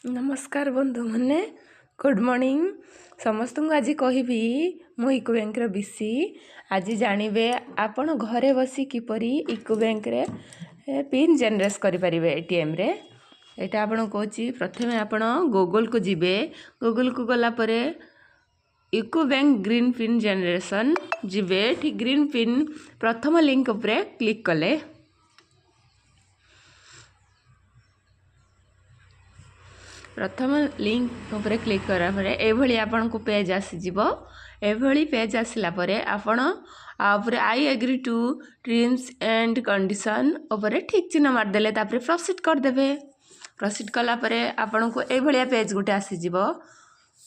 नमस्कार बंधु मैंने गुड मॉर्निंग समस्त को आज कहबी मो इको बैंक बीसी आज जानवे आपण घरे बसी किपरि इको बैंक रे पिन जनरेट करें एटीएम रे एटा आपण कहूँ प्रथम आपण गूगल को जिबे गूगल को गला परे इको बैंक ग्रीन पिन जनरेशन जिबे ठीक ग्रीन पिन प्रथम लिंक उपरे क्लिक कले प्रथम लिंक उपरे क्लिक करा परे एभली आपन को पेज आसीजिवो एभली पेज आसिला परे आपण आपरे I agree to terms and condition उपरे ठीक चिन्ह मार देले तापरे प्रोसीड कर देबे प्रोसीड कला परे आपण को एभलिया पेज गुटे आसीजिवो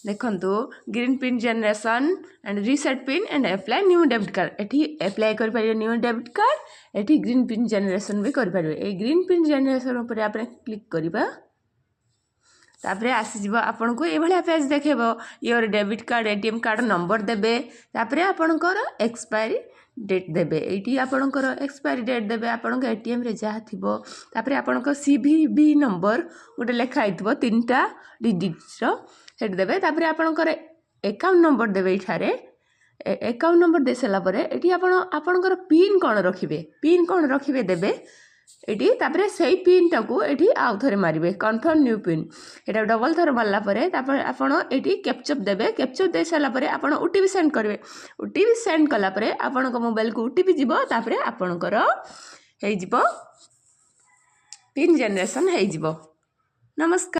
देखंतु green pin generation and reset pin and apply new debit card एठी अप्लाई कर परियो न्यू डेबिट कार्ड एठी ग्रीन पिन जनरेशन भी कर परियो ए ग्रीन पिन जनरेशन उपरे आपण क्लिक करिबा तापरे आसीजिव आपन को ए भलिया पेज देखेबो your debit card ATM card number देबे तापरे आपनकर एक्सपायरी डेट देबे एटी आपनकर एक्सपायरी डेट देबे आपन को एटीएम रे जा थिबो तापरे आपनकर सीवीवी नंबर गोटे लेखा आइतबो तीनटा डिजिट रो सेट देबे तापरे आपनकर अकाउंट नंबर देबे इठारे अकाउंट नंबर दे सला परे एटी आपनकर पिन कोन रखिबे देबे एटी तापरे सेही पिन टाकू एटी आउ थरे मारिबे कन्फर्म न्यू पिन एटा डबल थर मारला परे तापर आपण एटी कैप्चर देबे कैप्चर दे सला परे आपण ओटीपी सेंड करबे ओटीपी सेंड कला परे आपण को मोबाइल को ओटीपी जिवो तापरे आपणकर हे जिवो पिन जनरेशन हे जिवो। नमस्कार।